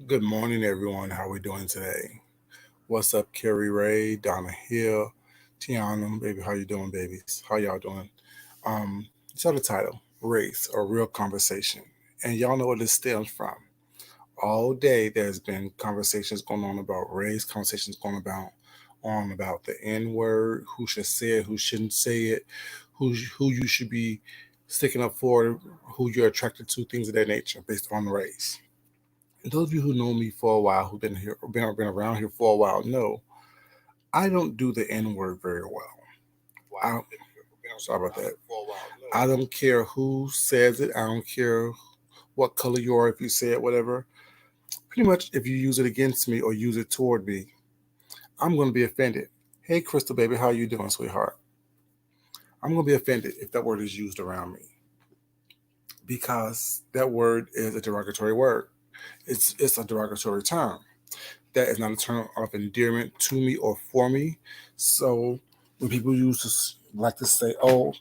Good morning, everyone. How we doing today? What's up, Carrie Ray, Donna Hill, Tiana, baby? How you doing, babies? How y'all doing? You saw the title, Race or Real Conversation. And y'all know what this stems from. All day there's been conversations going on about race, conversations going about the N word, who should say it, who shouldn't say it, who you should be sticking up for, who you're attracted to, things of that nature based on race. And those of you who know me for a while, who've been here, been around here for a while, know I don't do the N word very well. I, sorry about that. I don't care who says it. I don't care what color you are, if you say it, whatever. Pretty much, if you use it against me or use it toward me, I'm going to be offended. Hey, Crystal, baby, how you doing, sweetheart? I'm going to be offended if that word is used around me because that word is a derogatory word. It's a derogatory term. That is not a term of endearment to me or for me. So when people like to say, "Oh,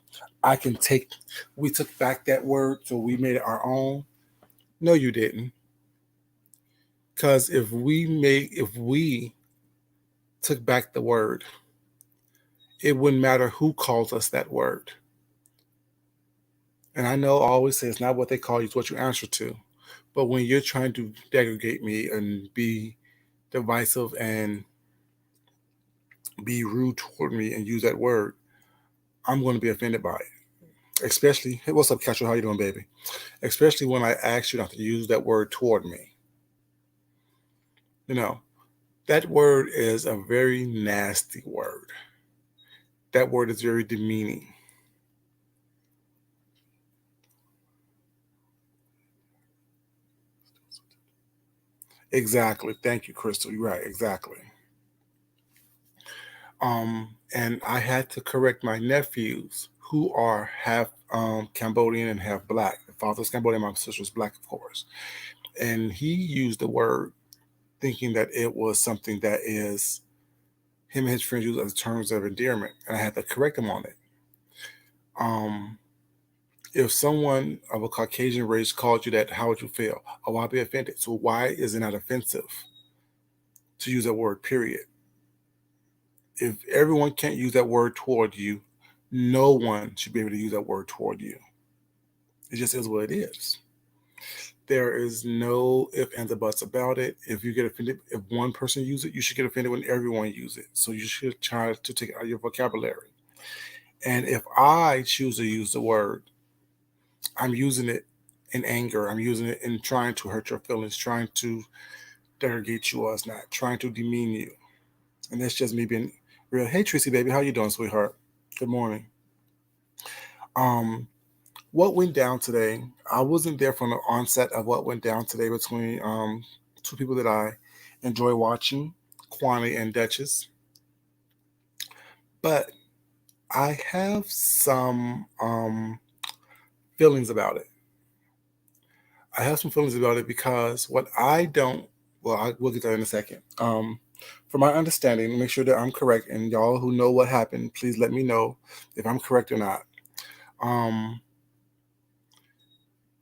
I can take," we took back that word, so we made it our own. No, you didn't. Because if we took back the word, it wouldn't matter who calls us that word. And I know I always say it's not what they call you, it's what you answer to. But when you're trying to degradate me and be divisive and be rude toward me and use that word, I'm going to be offended by it. Especially, hey, what's up, Castro? How you doing, baby? Especially when I ask you not to use that word toward me. You know, that word is a very nasty word. That word is very demeaning. Exactly. Thank you, Crystal. You're right. Exactly. And I had to correct my nephews who are half Cambodian and half black. The father's Cambodian, my sister's black, of course. And he used the word thinking that it was something that is him and his friends use as terms of endearment, and I had to correct him on it. Um, if someone of a Caucasian race called you that, how would you feel? Oh, I'd be offended. So why is it not offensive to use that word? Period. If everyone can't use that word toward you, no one should be able to use that word toward you. It just is what it is. There is no if and the buts about it. If you get offended, if one person uses it, you should get offended when everyone uses it. So you should try to take it out of your vocabulary. And if I choose to use the word, I'm using it in anger. I'm using it in trying to hurt your feelings, trying to derogate you as not, trying to demean you. And that's just me being real. Hey Tracy, baby, how you doing, sweetheart? Good morning. Um, what went down today? I wasn't there from the onset of what went down today between two people that I enjoy watching, Kwani and Duchess. But I have some feelings about it. I have some feelings about it because what I don't, well, we'll get that in a second. From my understanding, make sure that I'm correct, and y'all who know what happened, please let me know if I'm correct or not. Um,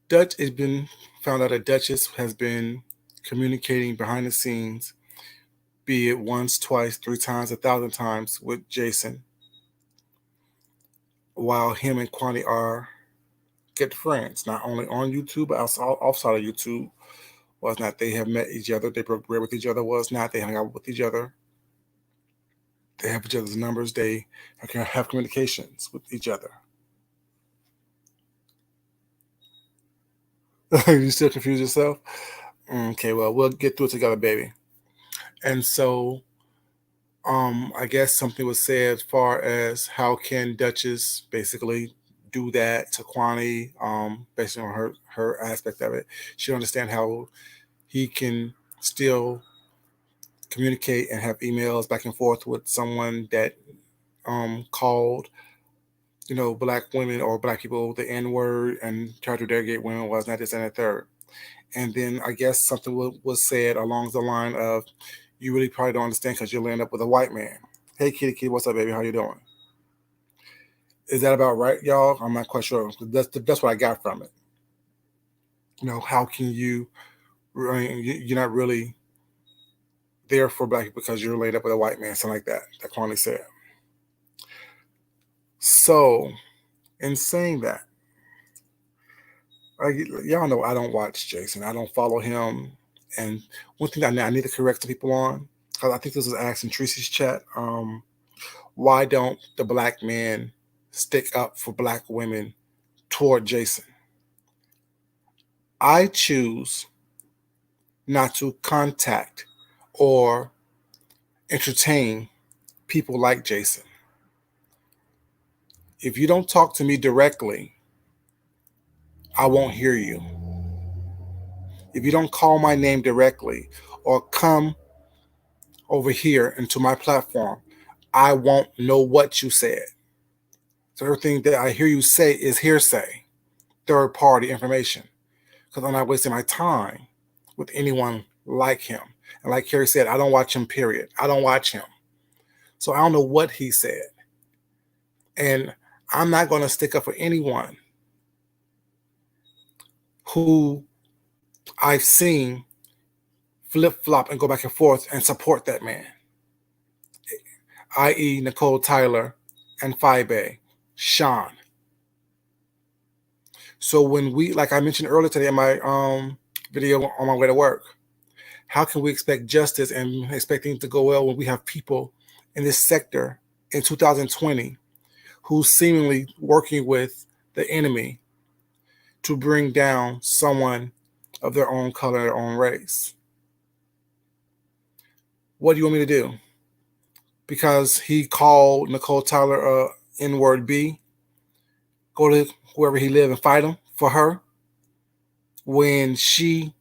Dutch has been found out that Duchess has been communicating behind the scenes, be it once, twice, three times, 1,000 times with Jason, while him and Kwani are good friends, not only on YouTube but also outside of YouTube. Was not they have met each other, they broke bread with each other. Was not they hung out with each other. They have each other's numbers. They can have communications with each other. You still confuse yourself? Okay, well, we'll get through it together, baby. And so, I guess something was said as far as how can Duchess basically do that to Kwani, based on her aspect of it. She don't understand how he can still communicate and have emails back and forth with someone that called black women or black people the N word and try to derogate women was not this and the third. And then I guess something was said along the line of, "You really probably don't understand because you'll end up with a white man." Hey, kitty, kitty, what's up, baby? How you doing? Is that about right, y'all? I'm not quite sure. That's what I got from it. How can you? You're not really there for black people because you're laid up with a white man, something like that. That Kwame said. So, in saying that, y'all know I don't watch Jason. I don't follow him. And one thing I need to correct some people on, because I think this was asked in Tracy's chat. Why don't the black men stick up for black women toward Jason? I choose not to contact or entertain people like Jason. If you don't talk to me directly, I won't hear you. If you don't call my name directly or come over here into my platform, I won't know what you said. So everything that I hear you say is hearsay, third party information, because I'm not wasting my time with anyone like him. And like Carrie said, I don't watch him, period. I don't watch him. So I don't know what he said. And I'm not going to stick up for anyone who I've seen flip-flop and go back and forth and support that man, i.e. Nicole Tyler and Fibe, Sean. So when like I mentioned earlier today in my video on my way to work, how can we expect justice and expect things to go well when we have people in this sector in 2020 who's seemingly working with the enemy to bring down someone of their own color, their own race? What do you want me to do? Because he called Nicole Tyler a N-word B, go to wherever he live and fight him for her when she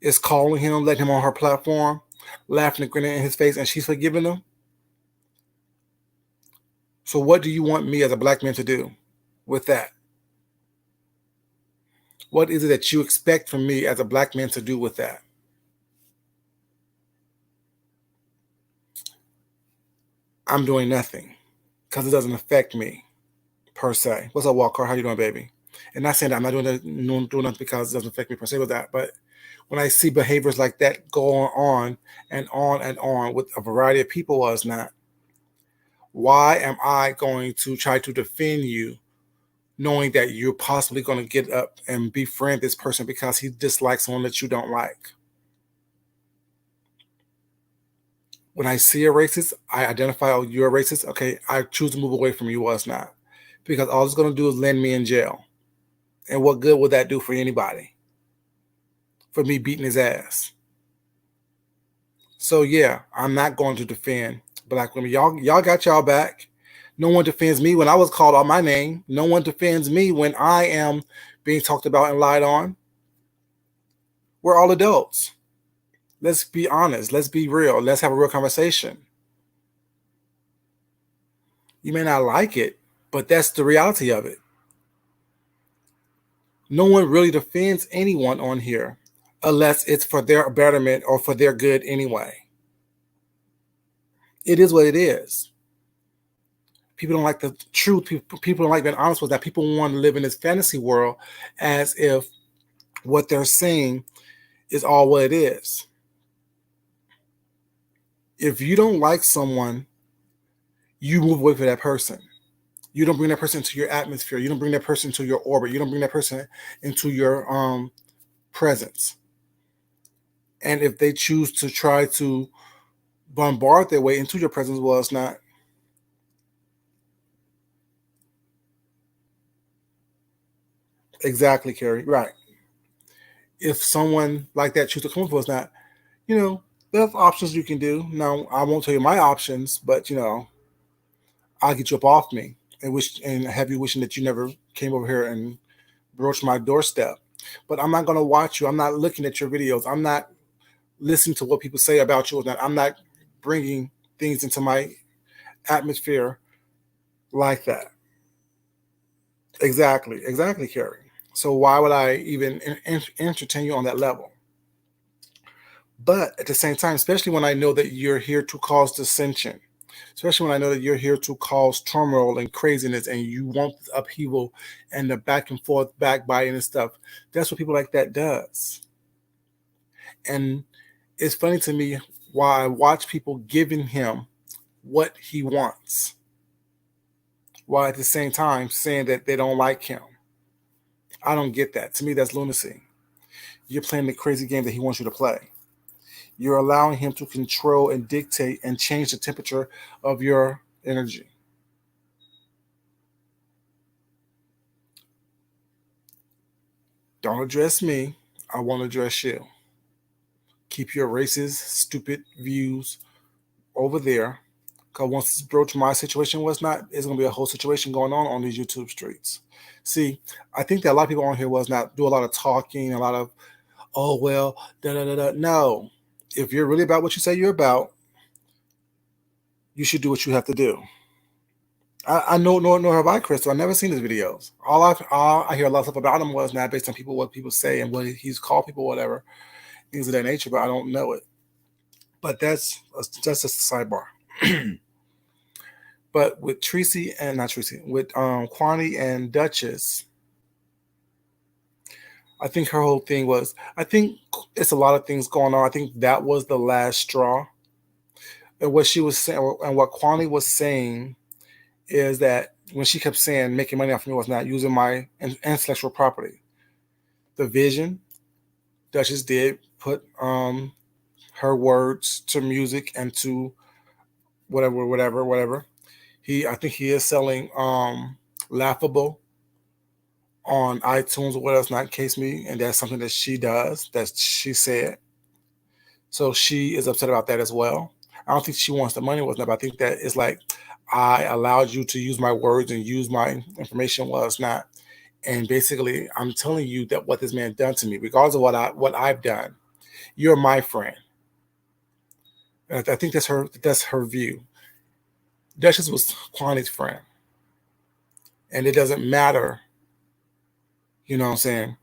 is calling him, letting him on her platform, laughing and grinning in his face, and she's forgiving him? So what do you want me as a black man to do with that? What is it that you expect from me as a black man to do with that? I'm doing nothing because it doesn't affect me per se. What's up, Walker? How you doing, baby? And not saying that I'm not doing nothing because it doesn't affect me per se with that, but when I see behaviors like that go on and on and on with a variety of people, was not, why am I going to try to defend you knowing that you're possibly going to get up and befriend this person because he dislikes someone that you don't like? When I see a racist, I identify, oh, you're a racist. Okay, I choose to move away from you, was not. Because all it's going to do is land me in jail. And what good would that do for anybody? For me beating his ass. So yeah, I'm not going to defend black women. Y'all got y'all back. No one defends me when I was called out my name. No one defends me when I am being talked about and lied on. We're all adults. Let's be honest. Let's be real. Let's have a real conversation. You may not like it, but that's the reality of it. No one really defends anyone on here unless it's for their betterment or for their good anyway. It is what it is. People don't like the truth. People don't like being honest with that. People want to live in this fantasy world as if what they're saying is all what it is. If you don't like someone, you move away from that person. You don't bring that person into your atmosphere. You don't bring that person into your orbit. You don't bring that person into your presence. And if they choose to try to bombard their way into your presence, well, it's not. Exactly, Carrie. Right. If someone like that chooses to come for us, not, there's options you can do. Now, I won't tell you my options, but I'll get you up off me and have you wishing that you never came over here and broached my doorstep. But I'm not going to watch you. I'm not looking at your videos. I'm not listening to what people say about you. I'm not bringing things into my atmosphere like that. Exactly, Carrie. So why would I even entertain you on that level? But at the same time, especially when I know that you're here to cause dissension, especially when I know that you're here to cause turmoil and craziness and you want upheaval and the back and forth backbiting and stuff, that's what people like that does. And it's funny to me why I watch people giving him what he wants, while at the same time saying that they don't like him. I don't get that. To me, that's lunacy. You're playing the crazy game that he wants you to play. You're allowing him to control and dictate and change the temperature of your energy. Don't address me. I won't address you. Keep your racist, stupid views over there. Because once it's broached, my situation was not, it's going to be a whole situation going on these YouTube streets. See, I think that a lot of people on here was not do a lot of talking, a lot of, oh, well, da da da da. No. If you're really about what you say you're about, you should do what you have to do. I know, nor have I, Crystal. I've never seen his videos. All I hear a lot of stuff about him was not based on what people say and what he's called people, whatever things of that nature. But I don't know it. But that's just a sidebar. But with Tracy and not Tracy, with Kwani and Duchess, I think her whole thing was. I think it's a lot of things going on. I think that was the last straw. And what she was saying, and what Kwani was saying, is that when she kept saying making money off me was not using my intellectual property. The vision, Duchess did put her words to music and to whatever. I think he is selling Laughable on iTunes or what else not case me, and that's something that she does, that she said. So she is upset about that as well. I don't think she wants the money was not, but I think that it's like I allowed you to use my words and use my information was not. And basically, I'm telling you that what this man done to me, regardless of what I've done, you're my friend. And I think that's her view. Duchess was Kwani's friend, and it doesn't matter, you know what I'm saying,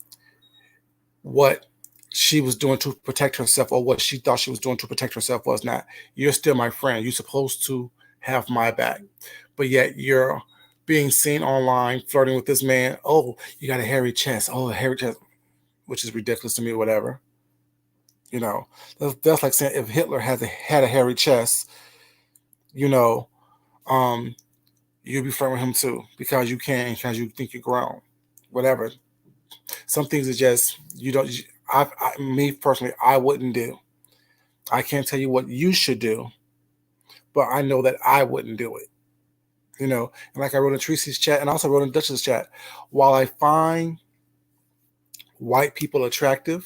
what she was doing to protect herself or what she thought she was doing to protect herself was not. You're still my friend. You're supposed to have my back, but yet you're being seen online flirting with this man. Oh, you got a hairy chest. Oh, a hairy chest, which is ridiculous to me. Whatever. You know, that's like saying if Hitler had a hairy chest, you know, um, you'll be flirting with him too because you can, because you think you're grown. Whatever. Some things are just you don't. Me personally, I wouldn't do. I can't tell you what you should do, but I know that I wouldn't do it. You know, and like I wrote in Tracy's chat, and also wrote in Dutch's chat. While I find white people attractive,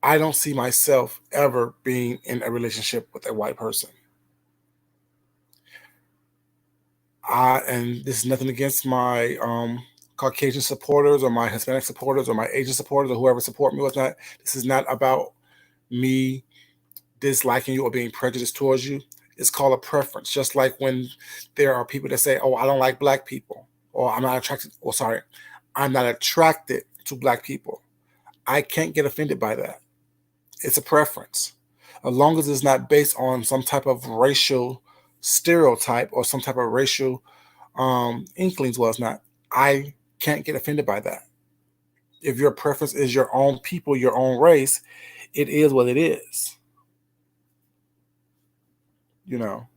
I don't see myself ever being in a relationship with a white person. And this is nothing against my Caucasian supporters or my Hispanic supporters or my Asian supporters or whoever support me. What's not. This is not about me disliking you or being prejudiced towards you. It's called a preference. Just like when there are people that say, "Oh, I don't like black people," or "I'm not attracted," or sorry, "I'm not attracted to black people." I can't get offended by that. It's a preference, as long as it's not based on some type of racial stereotype or some type of racial inklings. Well, it's not. I can't get offended by that. If your preference is your own people, your own race, it is what it is. You know,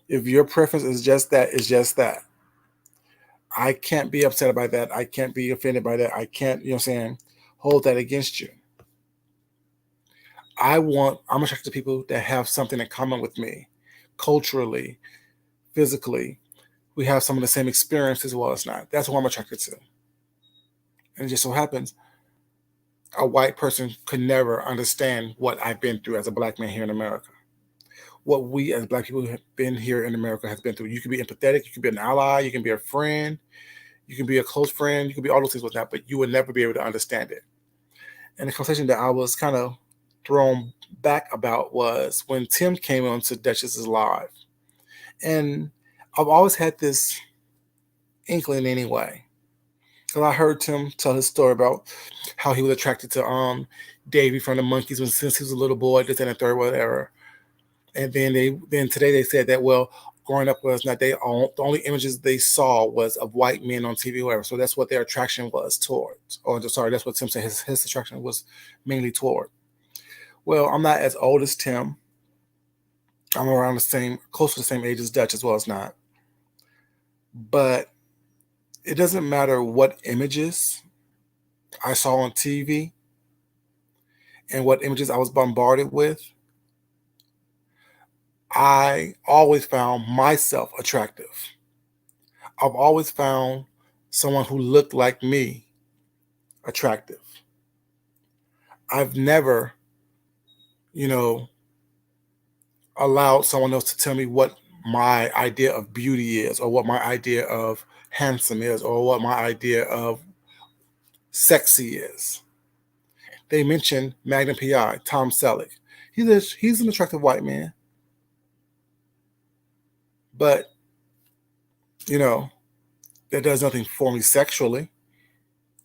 if your preference is just that, it's just that. I can't be upset by that. I can't be offended by that. I can't, you know what I'm saying, hold that against you. I'm attracted to people that have something in common with me, culturally, physically. We have some of the same experience as well as not. That's what I'm attracted to. And it just so happens a white person could never understand what I've been through as a black man here in America. What we as black people have been here in America has been through. You can be empathetic, you can be an ally, you can be a friend, you can be a close friend, you can be all those things with that, but you would never be able to understand it. And the conversation that I was kind of thrown back about was when Tim came on to Duchess's live. And I've always had this inkling anyway Because I heard Tim tell his story about how he was attracted to Davy from the Monkees when since he was a little boy, this and the third, whatever. And then today they said that, well, growing up was not the only images they saw was of white men on TV, whatever. So that's what their attraction was towards. Or sorry, that's what Tim said his attraction was mainly toward. Well, I'm not as old as Tim. I'm around close to the same age as Dutch as well as not. But it doesn't matter what images I saw on TV and what images I was bombarded with. I always found myself attractive. I've always found someone who looked like me attractive. I've never, you know, allowed someone else to tell me what my idea of beauty is, or what my idea of handsome is, or what my idea of sexy is. They mentioned Magnum PI, Tom Selleck. He's an attractive white man. But, that does nothing for me sexually.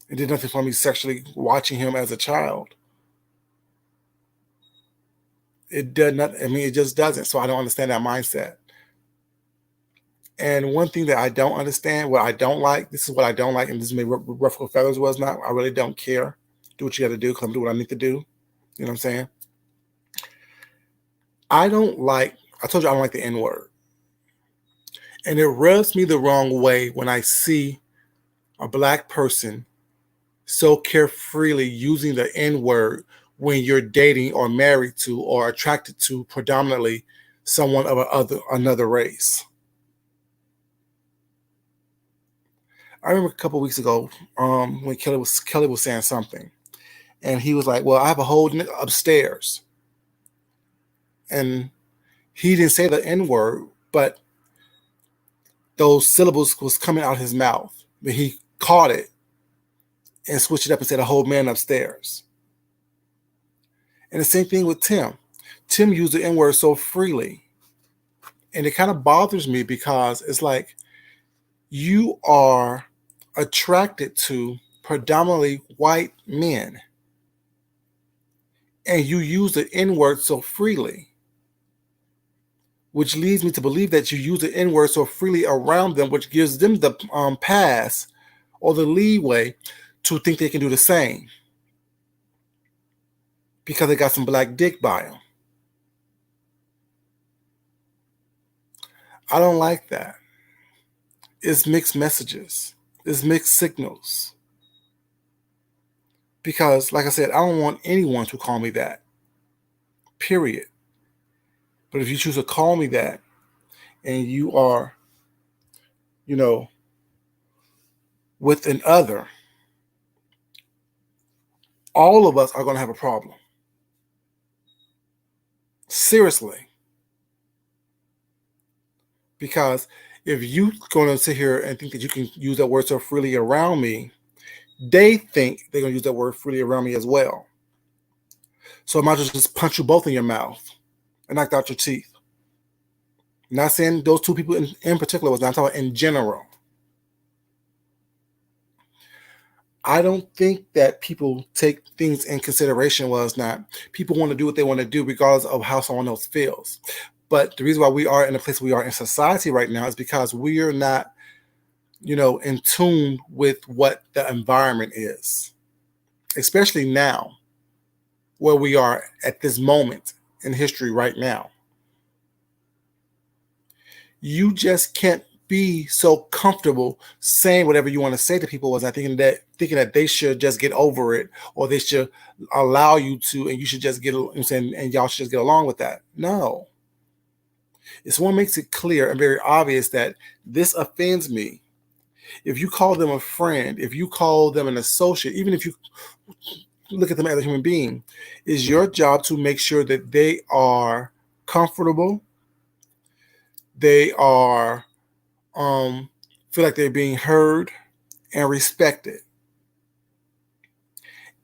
It did nothing for me sexually watching him as a child. It did not, it just doesn't. So I don't understand that mindset. And one thing that I don't understand, what I don't like, this is what I don't like, and this may ruffle feathers was not, I really don't care. Do what you got to do because I'm doing what I need to do. You know what I'm saying? I told you I don't like the N-word. And it rubs me the wrong way when I see a Black person so carefreely using the N-word when you're dating or married to or attracted to predominantly someone of another race. I remember a couple of weeks ago when Kelly was saying something, and he was like, "Well, I have a whole upstairs," and he didn't say the N-word, but those syllables was coming out of his mouth. But he caught it and switched it up and said a whole man upstairs. And the same thing with Tim. Tim used the N-word so freely. And it kind of bothers me because it's like you are attracted to predominantly white men. And you use the N-word so freely, which leads me to believe that you use the N-word so freely around them, which gives them the pass or the leeway to think they can do the same because they got some black dick by them. I don't like that. It's mixed messages. It's mixed signals. Because, like I said, I don't want anyone to call me that. Period. But if you choose to call me that and you are, with an other, all of us are going to have a problem. Seriously. Because if you're going to sit here and think that you can use that word so freely around me, they think they're going to use that word freely around me as well. So I might just punch you both in your mouth and knock out your teeth. I'm not saying those two people in particular was not, I'm talking in general. I don't think that people take things in consideration was not. People want to do what they want to do regardless of how someone else feels. But the reason why we are in the place we are in society right now is because we are not, in tune with what the environment is, especially now, where we are at this moment in history right now. You just can't be so comfortable saying whatever you want to say to people was not thinking that they should just get over it or they should allow you to, and you should just and y'all should just get along with that. No. If someone makes it clear and very obvious that this offends me, if you call them a friend, if you call them an associate, even if you look at them as a human being, it's your job to make sure that they are comfortable, they are feel like they're being heard and respected.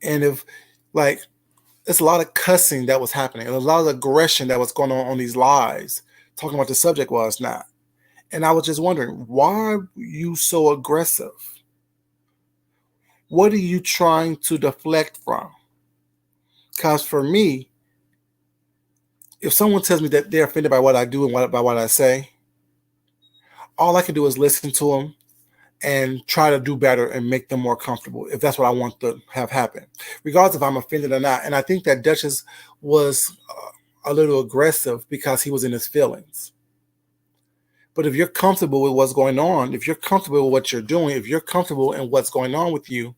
And if it's a lot of cussing that was happening, a lot of aggression that was going on these lives, talking about the subject was not. And I was just wondering, why are you so aggressive? What are you trying to deflect from? Because for me, if someone tells me that they're offended by what I do and by what I say, all I can do is listen to them and try to do better and make them more comfortable if that's what I want to have happen, regardless if I'm offended or not. And I think that Duchess was a little aggressive because he was in his feelings. But if you're comfortable with what's going on, if you're comfortable with what you're doing, if you're comfortable in what's going on with you,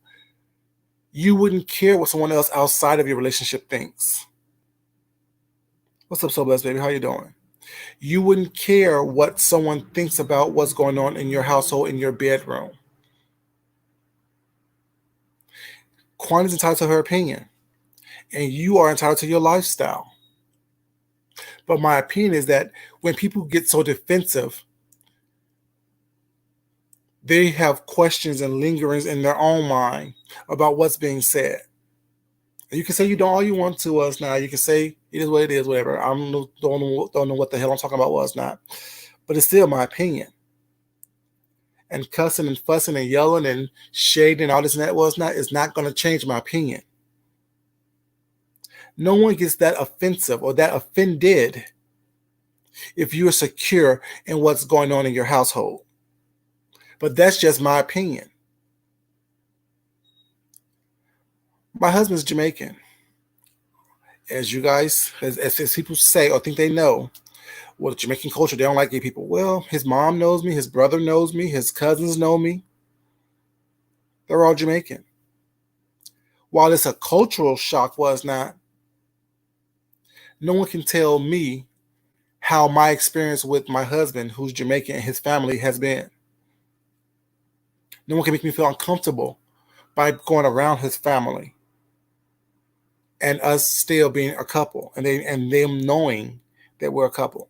you wouldn't care what someone else outside of your relationship thinks. What's up, So Blessed Baby? How you doing? You wouldn't care what someone thinks about what's going on in your household, in your bedroom. Kwani's entitled to her opinion, and you are entitled to your lifestyle. But my opinion is that when people get so defensive, they have questions and lingerings in their own mind about what's being said. And you can say you don't all you want to us now. You can say it is what it is, whatever. Don't know what the hell I'm talking about was not. But it's still my opinion. And cussing and fussing and yelling and shading and all this and that was not is not going to change my opinion. No one gets that offensive or that offended if you're secure in what's going on in your household. But that's just my opinion. My husband's Jamaican. As you guys, as people say or think they know, well, Jamaican culture, they don't like gay people. Well, his mom knows me, his brother knows me, his cousins know me. They're all Jamaican. While it's a cultural shock, was not, no one can tell me how my experience with my husband, who's Jamaican, and his family has been. No one can make me feel uncomfortable by going around his family and us still being a couple and them knowing that we're a couple.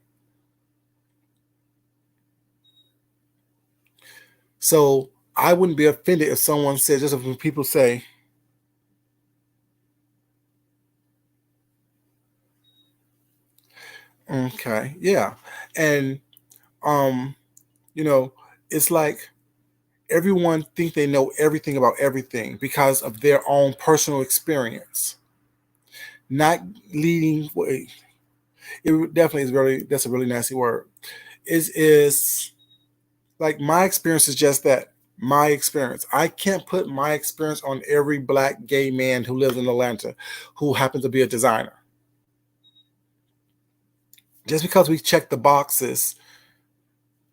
So I wouldn't be offended if someone says, just when people say, okay, yeah. And you know, it's like everyone think they know everything about everything because of their own personal experience. Not leading it definitely is that's a really nasty word. Is like my experience is just that. My experience. I can't put my experience on every black gay man who lives in Atlanta who happens to be a designer. Just because we check the boxes,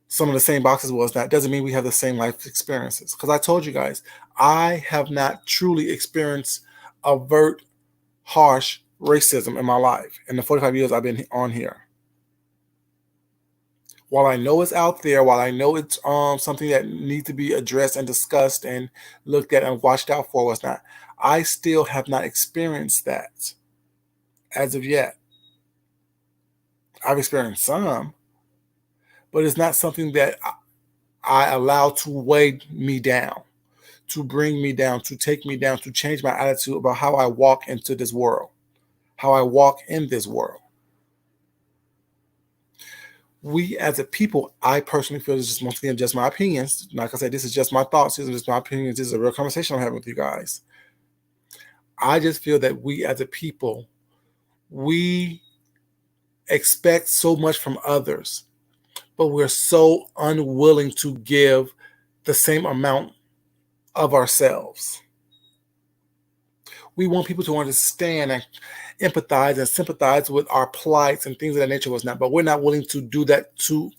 some of the same boxes was that doesn't mean we have the same life experiences. Because I told you guys, I have not truly experienced overt, harsh racism in my life in the 45 years I've been on here. While I know it's out there, while I know it's something that needs to be addressed and discussed and looked at and watched out for, was not, I still have not experienced that as of yet. I've experienced some, but it's not something that I allow to weigh me down, to bring me down, to take me down, to change my attitude about how I walk into this world, how I walk in this world. We as a people, I personally feel, this is once again just my opinions. Like I said, this is just my thoughts. This is just my opinions. This is a real conversation I'm having with you guys. I just feel that we as a people, we expect so much from others, but we're so unwilling to give the same amount of ourselves. We want people to understand and empathize and sympathize with our plights and things of that nature was not, but we're not willing to do that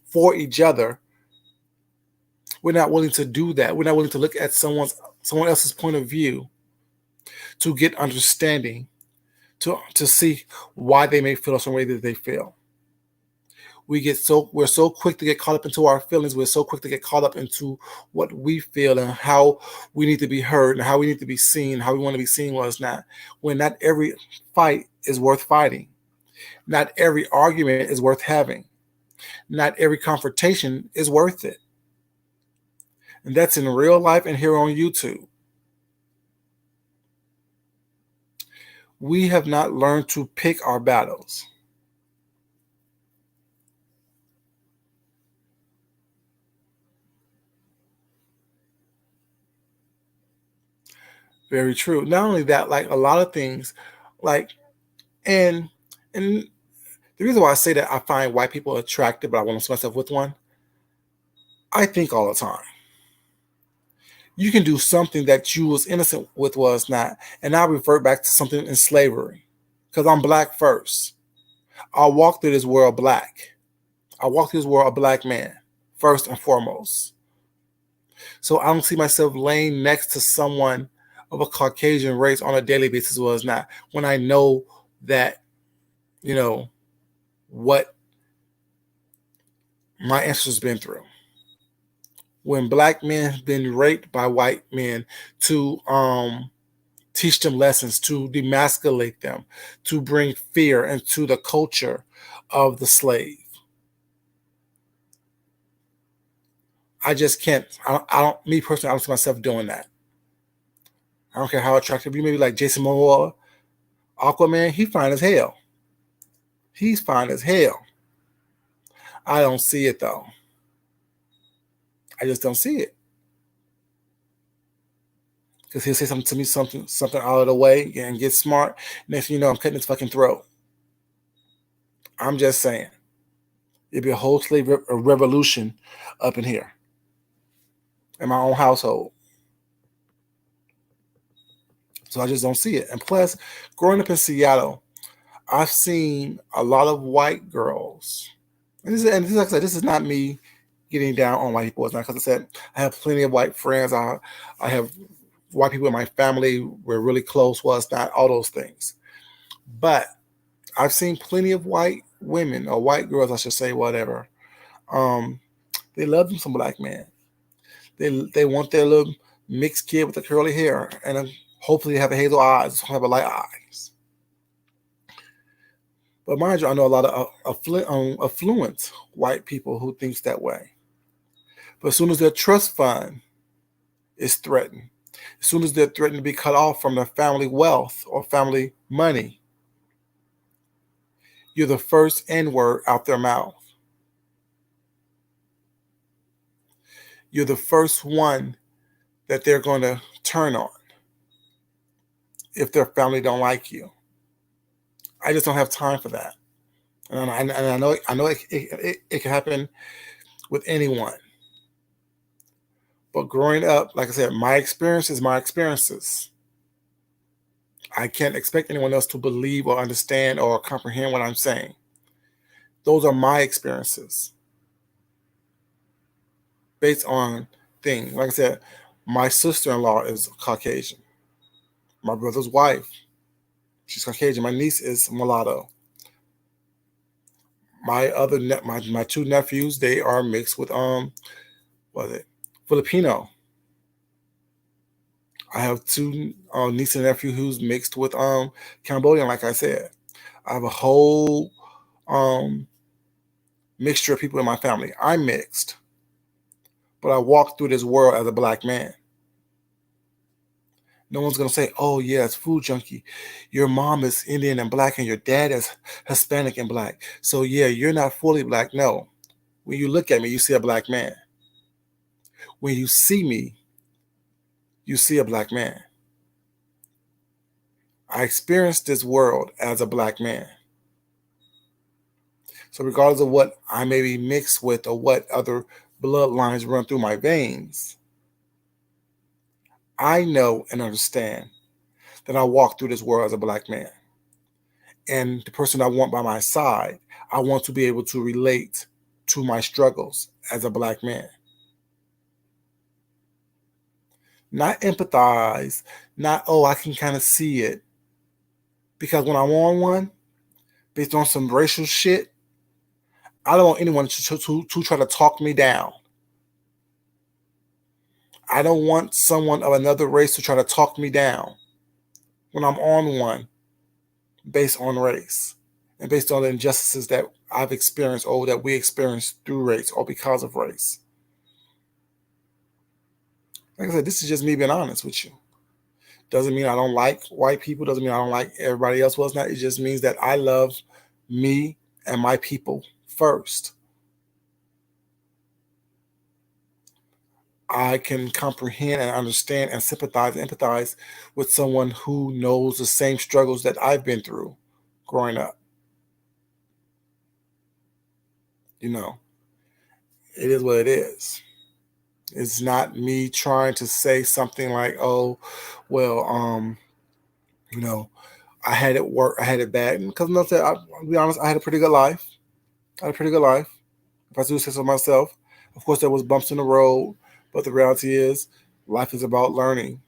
for each other. We're not willing to do that. We're not willing to look at someone else's point of view to get understanding, to see why they may feel a certain way that they feel. We're so quick to get caught up into our feelings. We're so quick to get caught up into what we feel and how we need to be heard and how we need to be seen, how we want to be seen was not. When not every fight is worth fighting. Not every argument is worth having. Not every confrontation is worth it. And that's in real life and here on YouTube. We have not learned to pick our battles. Very true. Not only that, like a lot of things, like and and the reason why I say that I find white people attractive, but I want to see myself with one, I think all the time. You can do something that you was innocent with was not, and I revert back to something in slavery, because I'm black first. I walk through this world black. I walk through this world a black man first and foremost. So I don't see myself laying next to someone of a Caucasian race on a daily basis was not when I know that, you know, what my ancestors been through. When black men have been raped by white men to teach them lessons, to demasculate them, to bring fear into the culture of the slave. I just can't. I don't. Me personally, I don't see myself doing that. I don't care how attractive you may be, like Jason Momoa, Aquaman. He fine as hell. He's fine as hell. I don't see it though. I just don't see it because he'll say something to me, something out of the way, and get smart. Next thing you know, I'm cutting his fucking throat. I'm just saying, it'd be a whole slave revolution up in here in my own household. So I just don't see it. And plus, growing up in Seattle, I've seen a lot of white girls. And this is like I said, this is not me getting down on white people. It's not because I said I have plenty of white friends. I have white people in my family. We're really close. Well, it's not all those things. But I've seen plenty of white women or white girls, I should say, whatever. Um, they love them some black men. They want their little mixed kid with the curly hair and hopefully have a hazel eyes, have a light eyes. But mind you, I know a lot of affluent white people who thinks that way. But as soon as their trust fund is threatened, as soon as they're threatened to be cut off from their family wealth or family money, you're the first N word out their mouth. You're the first one that they're going to turn on if their family don't like you. I just don't have time for that. And I know it can happen with anyone. But growing up, like I said, my experience is my experiences. I can't expect anyone else to believe or understand or comprehend what I'm saying. Those are my experiences based on things. Like I said, my sister-in-law is Caucasian. My brother's wife, she's Caucasian. My niece is mulatto. My two nephews, they are mixed with what is it, Filipino. I have two niece and nephew who's mixed with Cambodian. Like I said, I have a whole um mixture of people in my family. I'm mixed, but I walk through this world as a black man. No one's gonna say, "Oh yeah, it's food junkie. Your mom is Indian and black, and your dad is Hispanic and black. So yeah, you're not fully black." No, when you look at me, you see a black man. When you see me, you see a black man. I experienced this world as a black man. So regardless of what I may be mixed with or what other bloodlines run through my veins, I know and understand that I walk through this world as a black man. And the person I want by my side, I want to be able to relate to my struggles as a black man. Not empathize, not, oh, I can kind of see it. Because when I'm on one, based on some racial shit, I don't want anyone to try to talk me down. I don't want someone of another race to try to talk me down when I'm on one based on race and based on the injustices that I've experienced or that we experience through race or because of race. Like I said, this is just me being honest with you. Doesn't mean I don't like white people. Doesn't mean I don't like everybody else. Well, it's not. It just means that I love me and my people first. I can comprehend and understand and sympathize and empathize with someone who knows the same struggles that I've been through growing up. You know, it is what it is. It's not me trying to say something like, "Oh, well, you know, I had it work, I had it bad." Because I'll be honest, I had a pretty good life. I had a pretty good life. If I do say so myself, of course, there was bumps in the road, but the reality is, life is about learning.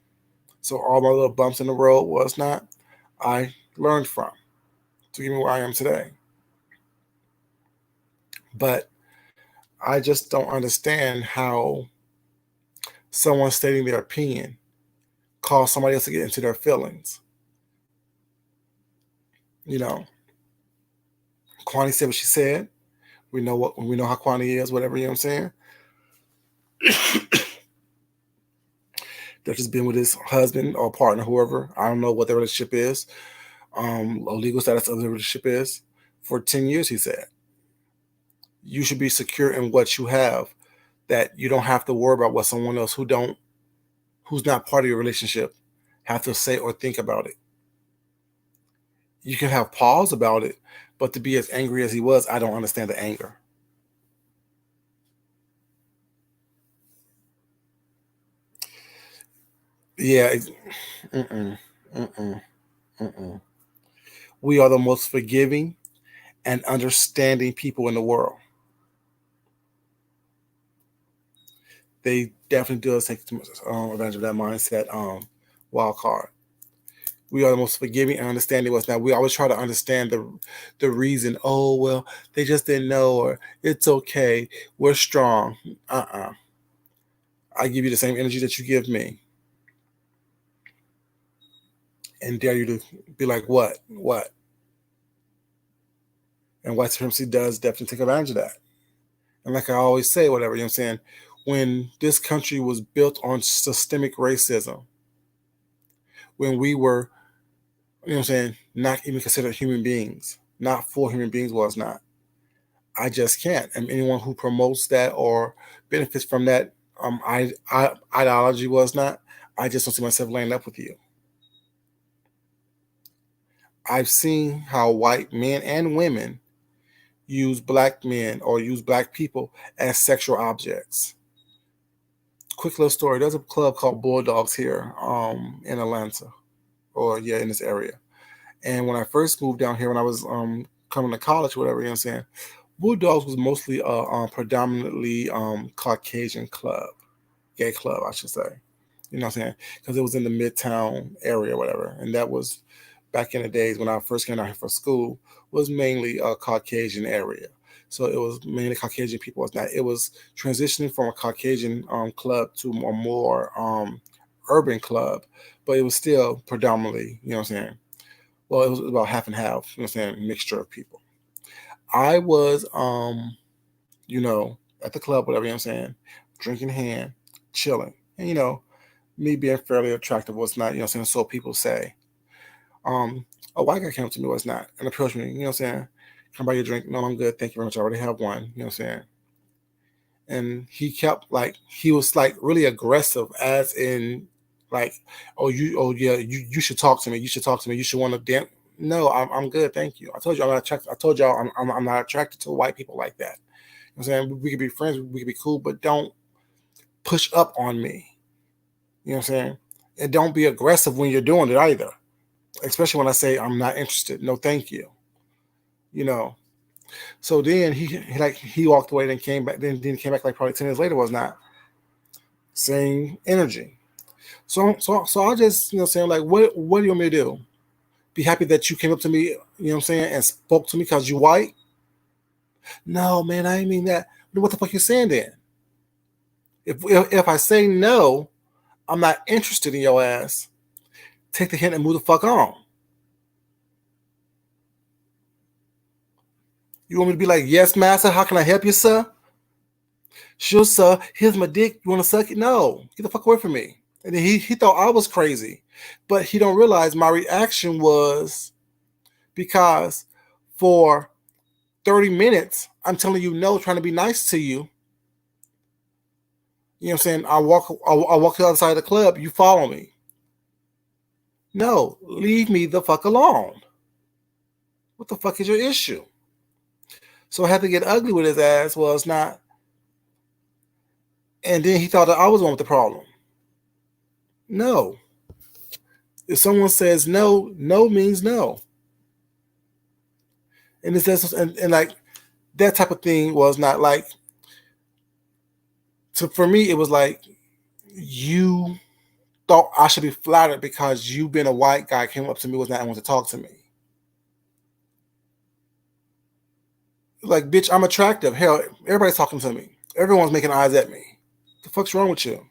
So all my little bumps in the road was not I learned from to get me where I am today. But I just don't understand how someone stating their opinion cause somebody else to get into their feelings. You know, Kwani said what she said. We know how Kwani is, whatever, you know what I'm saying? They've just been with his husband or partner, whoever. I don't know what their relationship is, legal status of the relationship is. For 10 years, he said. You should be secure in what you have, that you don't have to worry about what someone else who's not part of your relationship have to say or think about it. You can have pause about it, but to be as angry as he was, I don't understand the anger. Yeah, mm-mm, mm-mm, mm-mm. We are the most forgiving and understanding people in the world. They definitely do take too much advantage of that mindset wild card. We are the most forgiving and understanding ones. Now we always try to understand the reason. Oh well, they just didn't know, or it's okay. We're strong. I give you the same energy that you give me, and dare you to be like, what? And white supremacy does definitely take advantage of that. And like I always say, whatever, you know what I'm saying, when this country was built on systemic racism, when we were, you know what I'm saying, not even considered human beings, not full human beings was not. I just can't. And anyone who promotes that or benefits from that ideology was not, I just don't see myself laying up with you. I've seen how white men and women use black men or use black people as sexual objects. Quick little story. There's a club called Bulldogs here in Atlanta, or yeah, in this area. And when I first moved down here, when I was coming to college, whatever, you know what I'm saying, Bulldogs was mostly a predominantly Caucasian club, gay club, I should say. You know what I'm saying? Because it was in the Midtown area, whatever. And that was back in the days when I first came out here for school, was mainly a Caucasian area. So it was mainly Caucasian people. It was transitioning from a Caucasian club to a more urban club, but it was still predominantly, you know what I'm saying? Well, it was about half and half, you know what I'm saying, mixture of people. I was, you know, at the club, whatever, you know what I'm saying, drinking hand, chilling. And, you know, me being fairly attractive was not, you know what I'm saying, so people say. Um, a white guy came up to me was not and approached me, you know what I'm saying, come buy your drink. No, I'm good. Thank you very much. I already have one, you know what I'm saying. And he kept like, he was like really aggressive, as in like, oh yeah, you should talk to me. You should talk to me. You should want to damn. No, I'm good. Thank you. I told you I'm not attracted. I told y'all I'm not attracted to white people like that. You know what I'm saying? We could be friends, we could be cool, but don't push up on me. You know what I'm saying? And don't be aggressive when you're doing it either. Especially when I say I'm not interested. No, thank you. You know. So then he walked away, then came back, then came back like probably 10 years later, was not same energy. So I just, you know, saying like, what do you want me to do? Be happy that you came up to me, you know what I'm saying, and spoke to me because you white? No, man, I didn't mean that. What the fuck you saying then? If I say no, I'm not interested in your ass. Take the hint and move the fuck on. You want me to be like, yes, master, how can I help you, sir? Sure, sir. Here's my dick. You want to suck it? No. Get the fuck away from me. And then he thought I was crazy. But he don't realize my reaction was because for 30 minutes, I'm telling you no, trying to be nice to you. You know what I'm saying? I walk to the other side of the club. You follow me. No, leave me the fuck alone. What the fuck is your issue? So I had to get ugly with his ass. Well, it's not. And then he thought that I was the one with the problem. No. If someone says no, no means no. And it's just, and like that type of thing was not like, so for me, it was like, you thought I should be flattered because you being a white guy came up to me was not want to talk to me. Like, bitch, I'm attractive. Hell, everybody's talking to me. Everyone's making eyes at me. The fuck's wrong with you?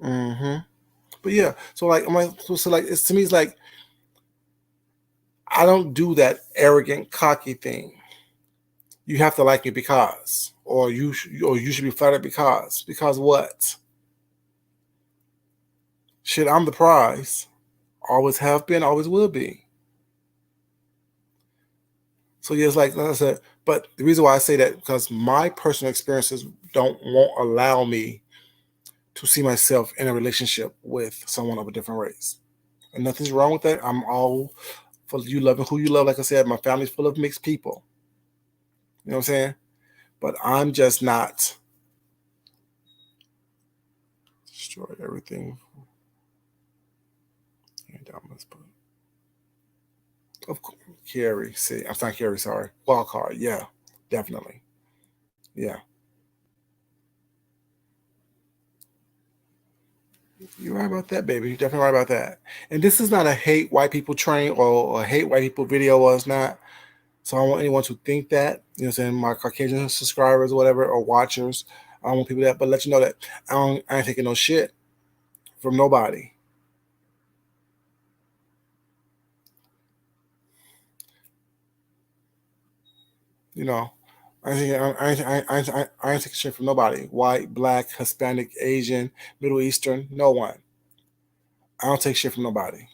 Mm-hmm. But yeah, so like, so like, it's to me, it's like, I don't do that arrogant, cocky thing. You have to like me because, or you should be flattered because what? Shit, I'm the prize. Always have been, always will be. So yeah, it's like I said, but the reason why I say that because my personal experiences won't allow me to see myself in a relationship with someone of a different race. And nothing's wrong with that. I'm all for you loving who you love. Like I said, my family's full of mixed people. You know what I'm saying? But I'm just not destroy everything. And I must put, of course, Carrie. See, I'm not Carrie. Sorry, wild card. Yeah, definitely. Yeah, you're right about that, baby. You're definitely right about that. And this is not a hate white people train or a hate white people video. Or it's not. So I don't want anyone to think that, you know what I'm saying, my Caucasian subscribers or whatever, or watchers. I don't want people that, but let you know that I ain't taking no shit from nobody. You know, I ain't taking shit from nobody. White, black, Hispanic, Asian, Middle Eastern, no one. I don't take shit from nobody.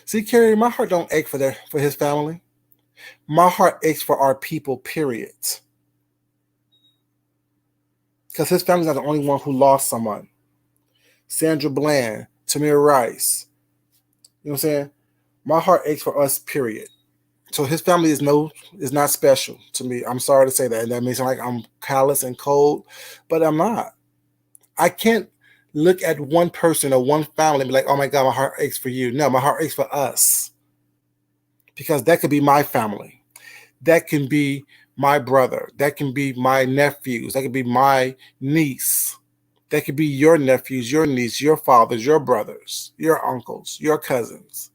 See, Carrie, my heart don't ache for his family. My heart aches for our people, period. Because his family's not the only one who lost someone. Sandra Bland, Tamir Rice. You know what I'm saying? My heart aches for us, period. So his family is not special to me. I'm sorry to say that. And that may sound like I'm callous and cold, but I'm not. I can't look at one person or one family and be like, oh my God, my heart aches for you. No, my heart aches for us. Because that could be my family. That can be my brother. That can be my nephews. That could be my niece. That could be your nephews, your niece, your fathers, your brothers, your uncles, your cousins.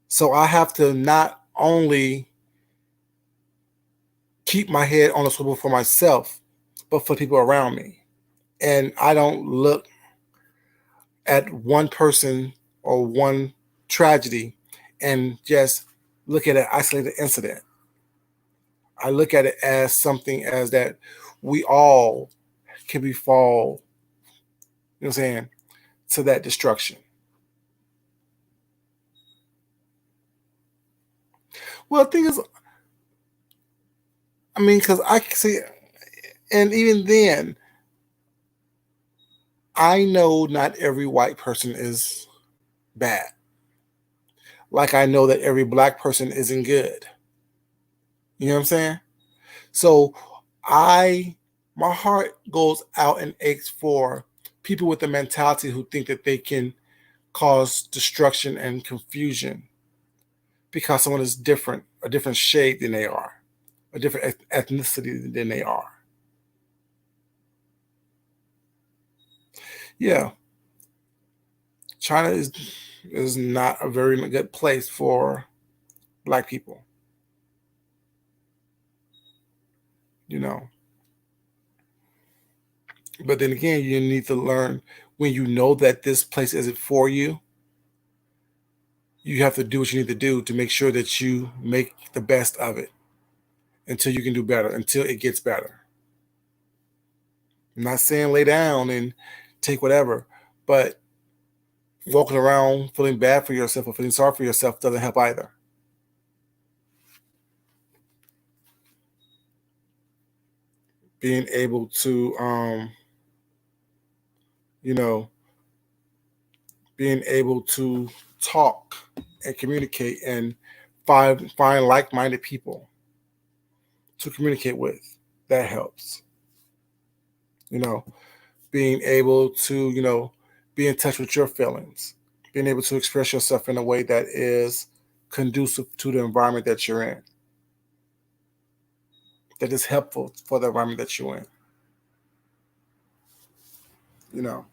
So I have to not only keep my head on a swivel for myself, but for people around me. And I don't look at one person or one tragedy and just look at an isolated incident. I look at it as something as that we all can befall, you know what I'm saying, to that destruction. Well, the thing is, I mean, because I see, and even then, I know not every white person is bad. Like I know that every black person isn't good. You know what I'm saying? So I my heart goes out and aches for people with the mentality who think that they can cause destruction and confusion because someone is different, a different shade than they are, a different ethnicity than they are. Yeah, China is not a very good place for black people, you know. But then again, you need to learn when you know that this place isn't for you, you have to do what you need to do to make sure that you make the best of it until you can do better, until it gets better. I'm not saying lay down and take whatever, but walking around feeling bad for yourself or feeling sorry for yourself doesn't help either. Being able to, you know, being able to talk and communicate and find like-minded people to communicate with, that helps. You know, being able to, be in touch with your feelings, being able to express yourself in a way that is conducive to the environment that you're in, that is helpful for the environment that you're in. You know,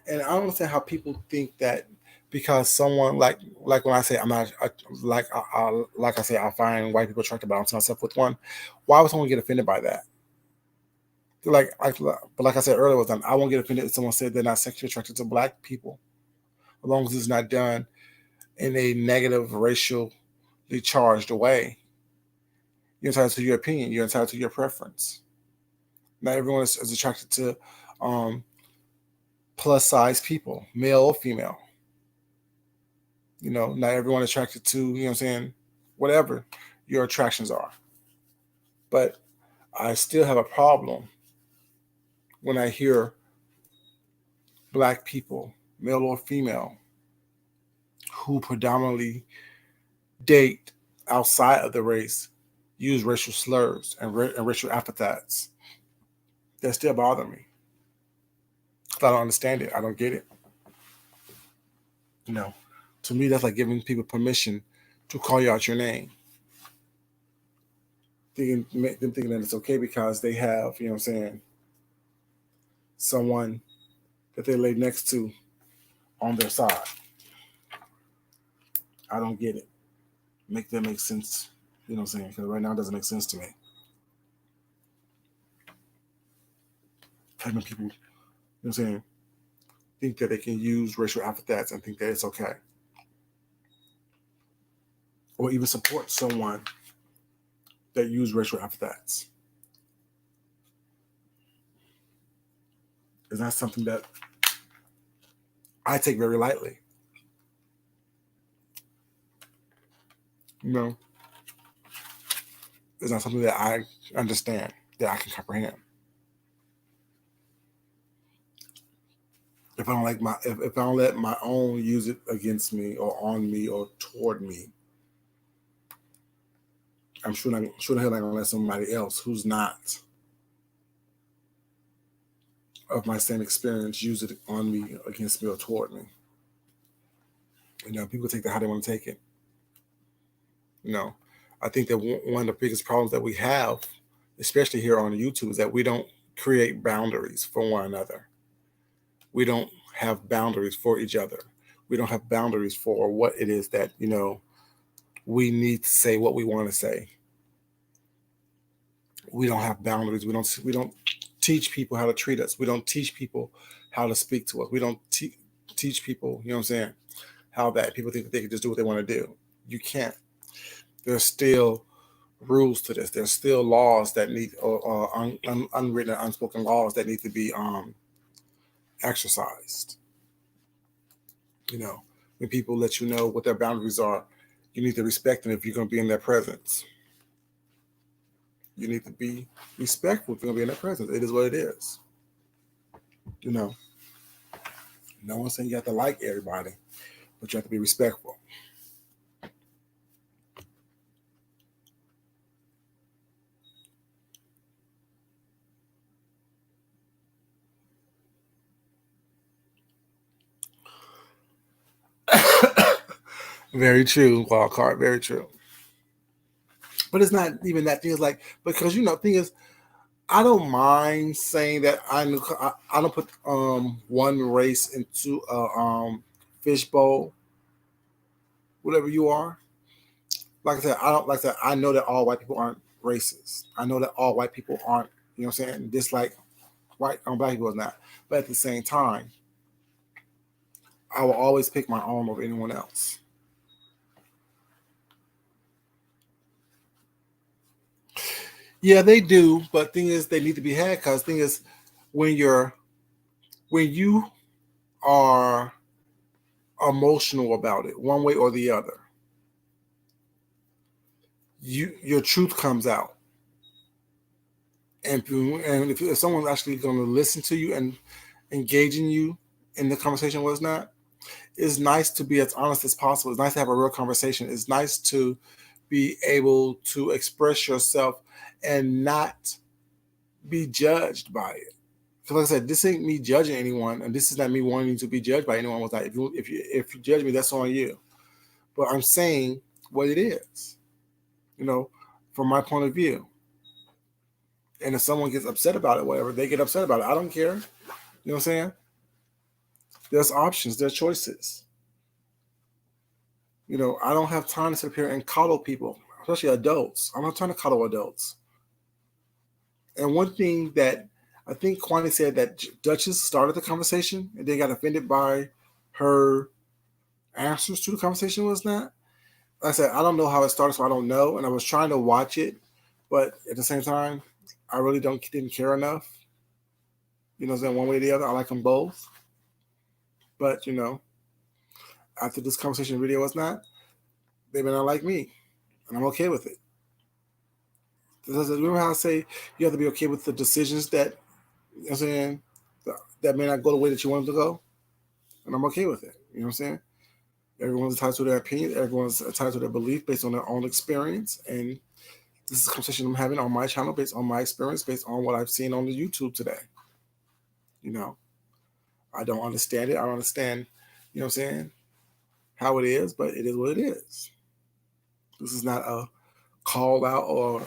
and I don't understand how people think that because someone like when I say I'm not like I say I find white people attractive, but I don't see myself with one. Why would someone get offended by that? But like I said earlier, I won't get offended if someone said they're not sexually attracted to black people, as long as it's not done in a negative, racially charged way. You're entitled to your opinion. You're entitled to your preference. Not everyone is attracted to um, plus size people, male or female. Not everyone is attracted to, what I'm saying, whatever your attractions are. But I still have a problem when I hear black people, male or female, who predominantly date outside of the race, use racial slurs and racial epithets. That still bother me. I don't understand it. I don't get it. You know, to me, that's like giving people permission to call you out your name, thinking that it's okay because they have, someone that they lay next to on their side. I don't get it. Make that make sense. Because right now it doesn't make sense to me. Having people, think that they can use racial epithets and think that it's okay. Or even support someone that use racial epithets. Is not something that I take very lightly. It's not something that I understand, that I can comprehend. If I don't if I don't let my own use it against me or on me or toward me, I'm sure the hell not gonna let somebody else who's not of my same experience use it on me, against me, or toward me. People take that how they want to take it. I think that one of the biggest problems that we have, especially here on YouTube, is that we don't create boundaries for one another. We don't have boundaries for each other. We don't have boundaries for what it is that, we need to say what we want to say. We don't have boundaries. We don't teach people how to treat us. We don't teach people how to speak to us. We don't teach people, how that people think that they can just do what they want to do. You can't. There's still rules to this. There's still laws that need, unwritten, unspoken laws that need to be exercised. When people let you know what their boundaries are, you need to respect them if you're going to be in their presence. You need to be respectful if you're going to be in their presence. It is what it is. No one's saying you have to like everybody, but you have to be respectful. Very true, wild card. Very true. But it's not even that thing. Is like, because thing is, I don't mind saying that I don't put one race into a fishbowl, whatever you are. Like I said, I don't like that. I know that all white people aren't racist. I know that all white people aren't, dislike white black people is not. But at the same time, I will always pick my own over anyone else. Yeah, they do, but thing is, they need to be had because thing is, when you are emotional about it, one way or the other. Your truth comes out. And if someone's actually going to listen to you and engaging you in the conversation was not, it's nice to be as honest as possible. It's nice to have a real conversation. It's nice to be able to express yourself and not be judged by it. Because like I said, this ain't me judging anyone, and this is not me wanting to be judged by anyone. Was like, if you judge me, that's on you. But I'm saying what it is, from my point of view. And if someone gets upset about it, whatever, they get upset about it. I don't care. You know what I'm saying? There's options. There's choices. I don't have time to sit here and coddle people, especially adults. I'm not trying to coddle adults. And one thing that I think Kwani said that Duchess started the conversation and they got offended by her answers to the conversation was not. Like I said, I don't know how it started, so I don't know. And I was trying to watch it, but at the same time, I really didn't care enough. One way or the other. I like them both. But, after this conversation video was not, they may not like me. And I'm okay with it. Remember how I say you have to be okay with the decisions that, that may not go the way that you want them to go? And I'm okay with it. You know what I'm saying? Everyone's entitled to their opinion. Everyone's entitled to their belief based on their own experience. And this is a conversation I'm having on my channel based on my experience, based on what I've seen on the YouTube today. I don't understand it. I don't understand, how it is, but it is what it is. This is not a call out or,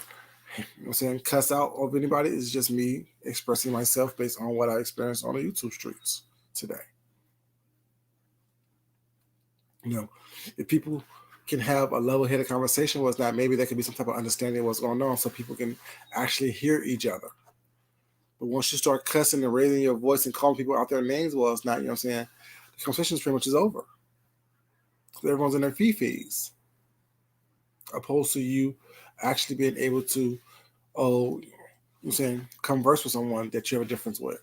cuss out of anybody. It's just me expressing myself based on what I experienced on the YouTube streets today. If people can have a level-headed conversation was that maybe there could be some type of understanding of what's going on so people can actually hear each other. But once you start cussing and raising your voice and calling people out their names, well, it's not, the conversation pretty much is over. Everyone's in their fee-fees. Opposed to you actually being able to, converse with someone that you have a difference with.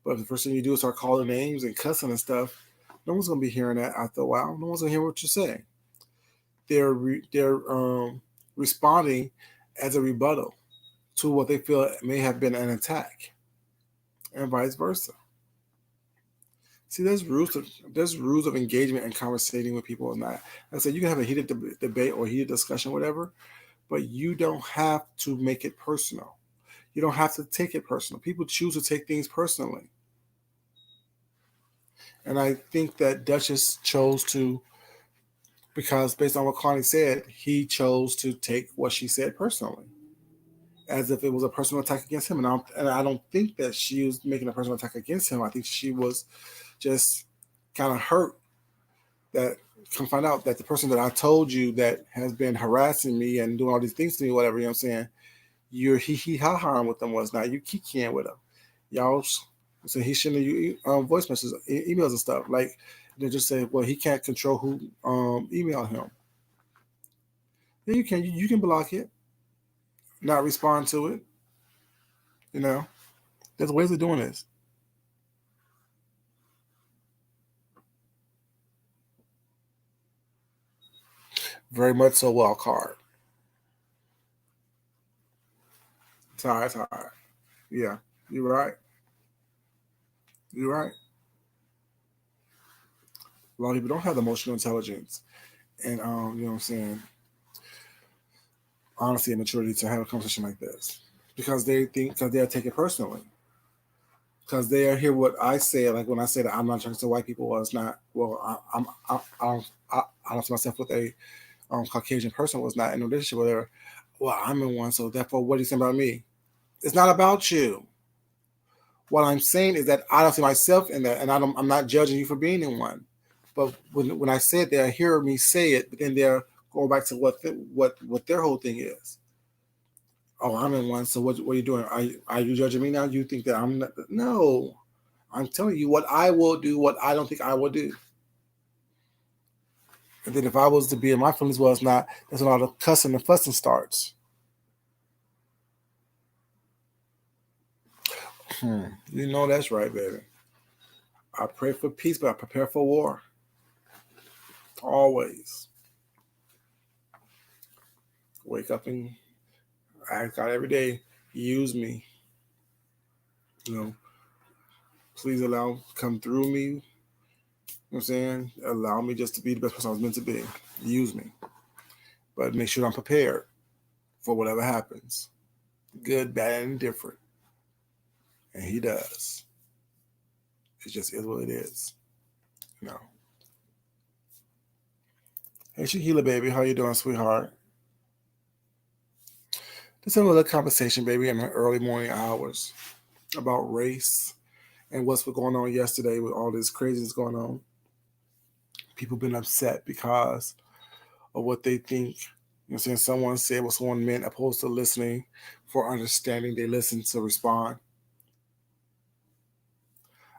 But the first thing you do is start calling names and cussing and stuff, no one's going to be hearing that after a while. No one's going to hear what you're saying. They're responding as a rebuttal to what they feel may have been an attack, and vice versa. See, there's rules of engagement and conversating with people. And that, like I said, you can have a heated debate or heated discussion, whatever, but you don't have to make it personal. You don't have to take it personal. People choose to take things personally. And I think that Duchess chose to, because based on what Connie said, he chose to take what she said personally, as if it was a personal attack against him. And I don't think that she was making a personal attack against him. I think she was just kind of hurt that come find out that the person that I told you that has been harassing me and doing all these things to me, whatever, you're hee-ha-ha with them was not. You kikiing with them. Y'all, so he shouldn't use voice messages, emails and stuff. Like, they just say, well, he can't control who email him. Yeah, you can. You can block it, not respond to it. There's ways of doing this. Very much so. Well, card. It's hard. Yeah, you're right. You're right. A lot of people don't have the emotional intelligence and what I'm saying, honesty and maturity to have a conversation like this, because they'll take it personally. Because they hear what I say, like when I say that I'm not attracted to white people, well, it's not. Well, I don't see myself with a Caucasian person was not in a relationship with her. Well, I'm in one, so therefore, what do you say about me? It's not about you. What I'm saying is that I don't see myself in that, and I'm not judging you for being in one. But when I say it, they hear me say it, but then they're going back to what their whole thing is. Oh, I'm in one. So what are you doing? Are you judging me now? You think that I'm not? No, I'm telling you what I will do, what I don't think I will do. And then if I was to be in my feelings, well, it's not. That's when all the cussing and fussing starts. You know that's right, baby. I pray for peace, but I prepare for war. Always wake up and ask God every day, use me. You know, please come through me. You know what I'm saying? Allow me just to be the best person I was meant to be. Use me. But make sure I'm prepared for whatever happens. Good, bad, and indifferent. And he does. It just is what it is. You know. Hey Shahila, baby, how you doing, sweetheart? Just having a little conversation, baby, in the early morning hours about race and what's been going on yesterday with all this craziness going on. People been upset because of what they think. You know, saying someone said what someone meant, opposed to listening for understanding. They listen to respond.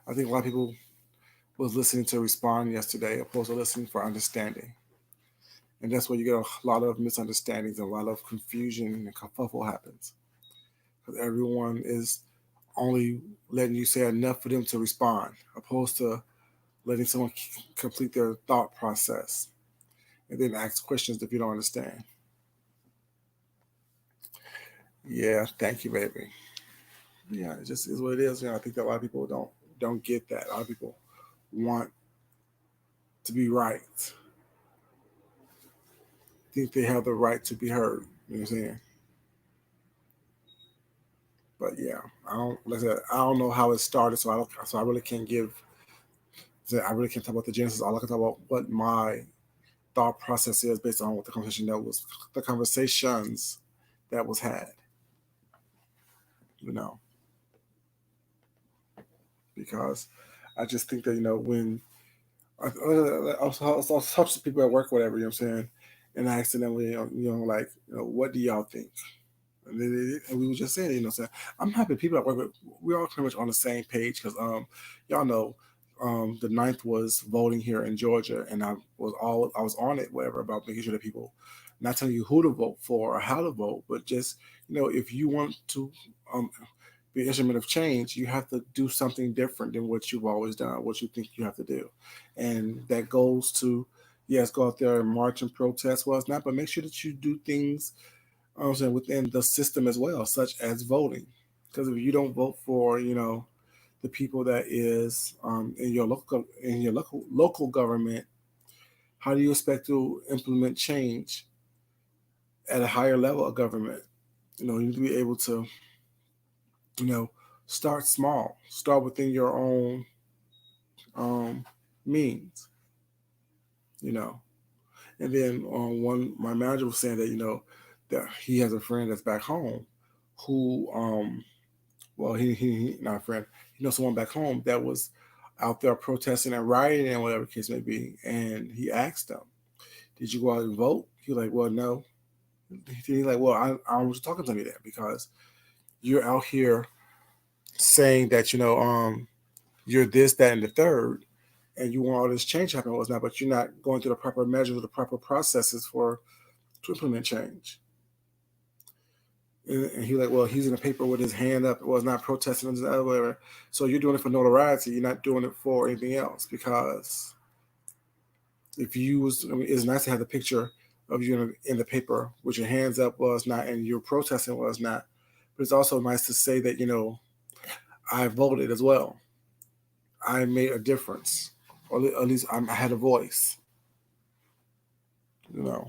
I think a lot of people was listening to respond yesterday, opposed to listening for understanding. And that's where you get a lot of misunderstandings, and a lot of confusion and kerfuffle happens. Because everyone is only letting you say enough for them to respond, opposed to letting someone complete their thought process and then ask questions if you don't understand. Yeah, thank you, baby. Yeah, it just is what it is. You know, I think that a lot of people don't get that. A lot of people want to be right, think they have the right to be heard. You know what I'm saying? But yeah, like I said, I don't know how it started, so I really can't give. I really can't talk about the genesis. All I can talk about what my thought process is based on what the conversations that was had. You know, because I just think that when I was talking to people at work, whatever, you know what I'm saying, and I accidentally, like, what do y'all think? And we were just saying, I'm happy people at work, we're all pretty much on the same page because, y'all know, the ninth was voting here in Georgia, and I was on it, whatever, about making sure that people, not telling you who to vote for or how to vote, but just, if you want to, be an instrument of change, you have to do something different than what you've always done, what you think you have to do. And that goes to, yes, go out there and march and protest, well, it's not, but make sure that you do things, I'm saying, within the system as well, such as voting. Because if you don't vote for, the people that is, in your local government, how do you expect to implement change at a higher level of government? You need to be able to, you know, start small, start within your own, um, means, you know. And then my manager was saying that, that he has a friend that's back home who, well, he not a friend, he knows someone back home that was out there protesting and rioting and whatever the case may be. And he asked them, did you go out and vote? He was like, well, no. He's like, well, I was talking to me there because you're out here saying that, you're this, that, and the third, and you want all this change to happen and whatnot, but you're not going through the proper measures or the proper processes to implement change. And he like, well, he's in the paper with his hand up, was not protesting or whatever. So you're doing it for notoriety. You're not doing it for anything else. Because if you was, it's nice to have the picture of you in the paper with your hands up was not, and you're protesting was not. But it's also nice to say that, I voted as well. I made a difference, or at least I had a voice. You know.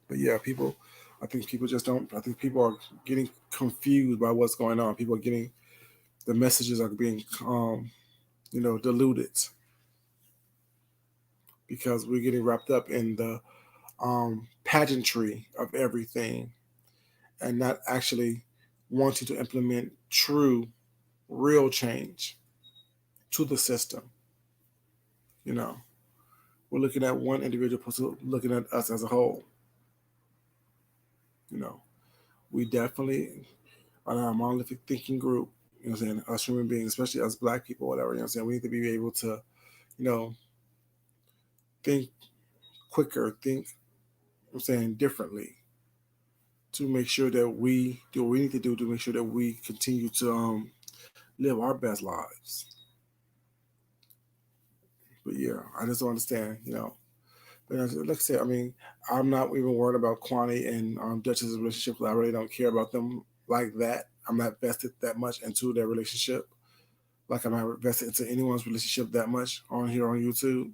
But yeah, people. I think people just don't. I think people are getting confused by what's going on. People are getting, the messages are being, diluted because we're getting wrapped up in the, pageantry of everything, and not actually wanting to implement true, real change to the system. You know, we're looking at one individual person, looking at us as a whole. You know, we definitely are a monolithic thinking group. You know what I'm saying? Us human beings, especially us black people, whatever. You know what I'm saying? We need to be able to, you know, think quicker, think, I'm saying, differently, to make sure that we do what we need to do to make sure that we continue to, live our best lives. But yeah, I just don't understand, But like I said, I mean, I'm not even worried about Kwani and Duchess's relationship. I really don't care about them like that. I'm not vested that much into their relationship. Like I'm not vested into anyone's relationship that much on here on YouTube.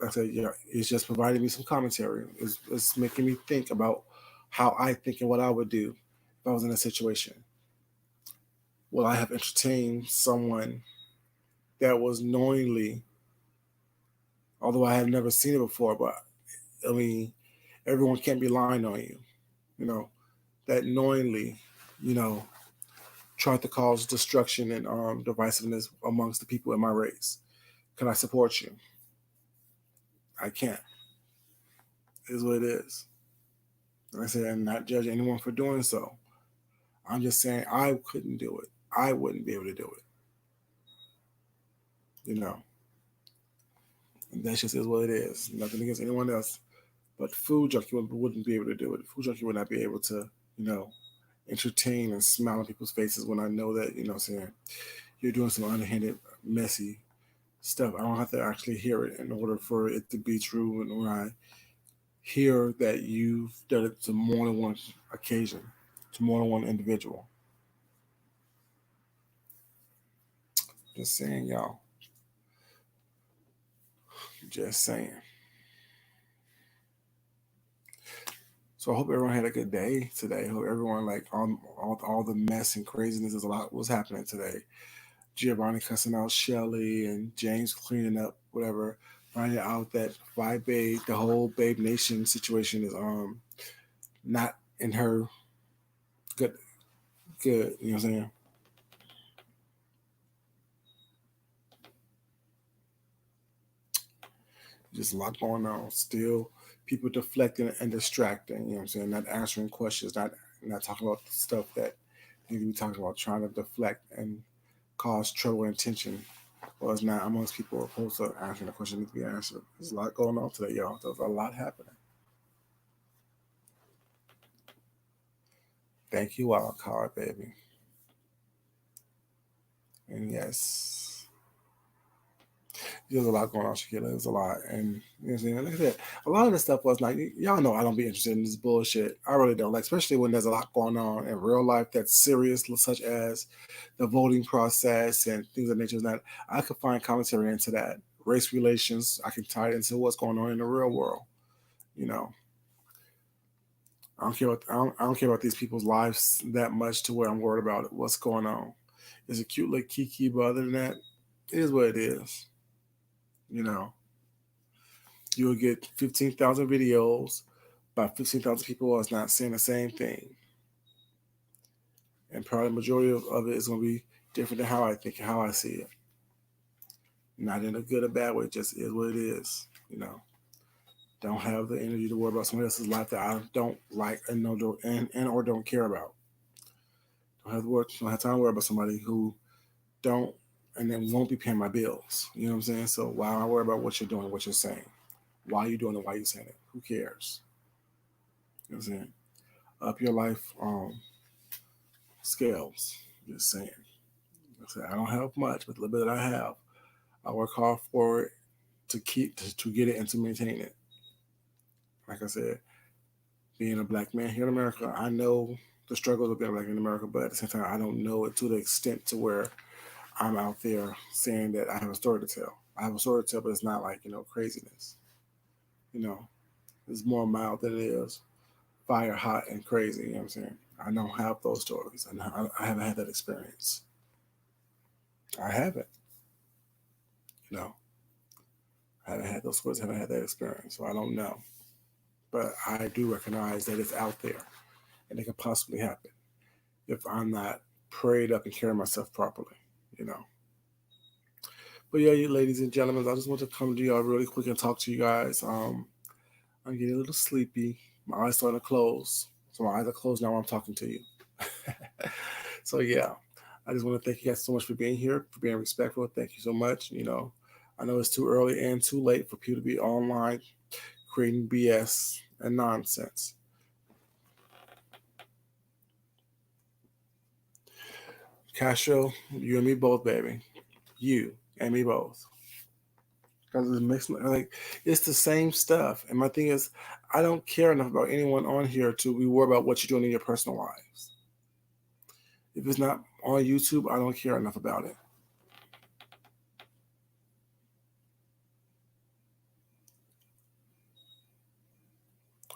Like I said, yeah, it's just providing me some commentary. It's making me think about how I think and what I would do if I was in a situation. Will I have entertained someone that was knowingly, although I have never seen it before, but I mean, everyone can't be lying on you, you know, that knowingly, you know, tried to cause destruction and divisiveness amongst the people in my race. Can I support you? I can't. It is what it is. Like I said, I'm not judging anyone for doing so. I'm just saying I couldn't do it. I wouldn't be able to do it. And that just is what it is. Nothing against anyone else. But Food Junkie wouldn't be able to do it. Food Junkie would not be able to, you know, entertain and smile on people's faces when I know that, saying you're doing some underhanded, messy stuff. I don't have to actually hear it in order for it to be true. And when I hear that you've done it to more than one occasion, to more than one individual. Just saying, y'all. Just saying. So I hope everyone had a good day today. I hope everyone like all the mess and craziness is a lot was happening today. Giovanni cussing out Shelly and James cleaning up whatever, finding out that Babe, the whole Babe Nation situation is not in her good, you know what I'm saying? Just a lot going on. Still people deflecting and distracting, you know what I'm saying? Not answering questions, not talking about the stuff that need to be talking about, trying to deflect and cause trouble and tension. Well, it's not amongst people opposed to answering the question that needs to be answered. There's a lot going on today, y'all. There's a lot happening. Thank you, wild card, baby. And yes, there's a lot going on, Shakira. There's a lot. And you know what I'm saying? Like I said, a lot of this stuff was like, y'all know I don't be interested in this bullshit. I really don't. Like, especially when there's a lot going on in real life that's serious, such as the voting process and things of nature. That I could find commentary into that. Race relations, I can tie it into what's going on in the real world. You know, I don't care about these people's lives that much to where I'm worried about what's going on. It's a cute little kiki, but other than that, it is what it is. You know, you'll get 15,000 videos by 15,000 people that's not saying the same thing, and probably the majority of it is going to be different than how I think and how I see it. Not in a good or bad way, just is what it is. Don't have the energy to worry about somebody else's life that I don't like and know and or don't care about. Don't have time to worry about somebody who don't and then won't be paying my bills. You know what I'm saying? So why I worry about what you're doing, what you're saying? Why are you doing it? Why are you saying it? Who cares? You know what I'm saying? Up your life scales. Just saying. I don't have much, but the little bit that I have, I work hard for it to get it and to maintain it. Like I said, being a black man here in America, I know the struggles of being black in America, but at the same time, I don't know it to the extent to where I'm out there saying that I have a story to tell. I have a story to tell, but it's not like craziness. You know, it's more mild than it is fire hot and crazy. You know what I'm saying? I don't have those stories. I haven't had that experience. I haven't. You know, I haven't had those stories. I haven't had that experience, so I don't know. But I do recognize that it's out there, and it could possibly happen if I'm not prayed up and carry myself properly. You know. But yeah, you ladies and gentlemen, I just want to come to y'all really quick and talk to you guys. I'm getting a little sleepy. My eyes starting to close. So my eyes are closed now while I'm talking to you. So yeah, I just want to thank you guys so much for being here, for being respectful. Thank you so much. I know it's too early and too late for people to be online creating BS and nonsense. Castro, you and me both, baby. You and me both. Because it makes like it's the same stuff. And my thing is, I don't care enough about anyone on here to be worried about what you're doing in your personal lives. If it's not on YouTube, I don't care enough about it.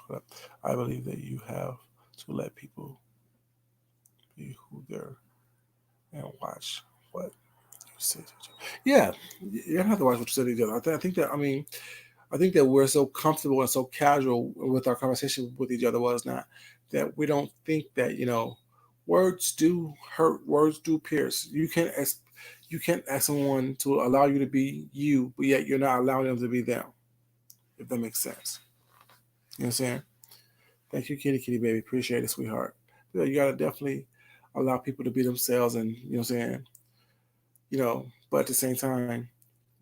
But I believe that you have to let people be who they're and watch what you say. Yeah, you don't have to watch what you say to each other. I think that, I mean, I think that we're so comfortable and so casual with our conversation with each other was not that we don't think that, words do hurt, words do pierce. You can't ask someone to allow you to be you, but yet you're not allowing them to be them. If that makes sense. You know what I'm saying? Thank you, kitty kitty baby. Appreciate it, sweetheart. Yeah, you gotta definitely allow people to be themselves, and you know what I'm saying. But at the same time,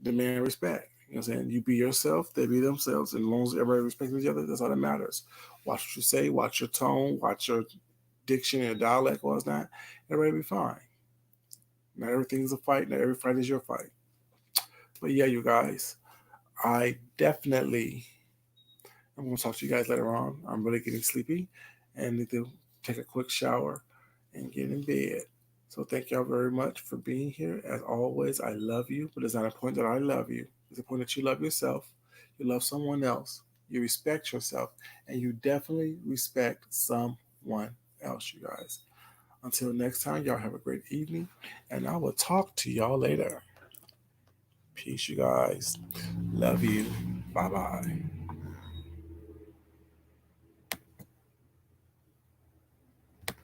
demand respect. You know what I'm saying? You be yourself, they be themselves, and as long as everybody respects each other, that's all that matters. Watch what you say, watch your tone, watch your diction and dialect, or it's not, everybody be fine. Not everything is a fight, not every fight is your fight. But yeah, you guys, I definitely I'm gonna talk to you guys later on. I'm really getting sleepy and need to take a quick shower and get in bed. So thank y'all very much for being here. As always, I love you, but it's not a point that I love you. It's a point that you love yourself, you love someone else, you respect yourself, and you definitely respect someone else, you guys. Until next time, y'all have a great evening, and I will talk to y'all later. Peace, you guys. Love you. Bye bye.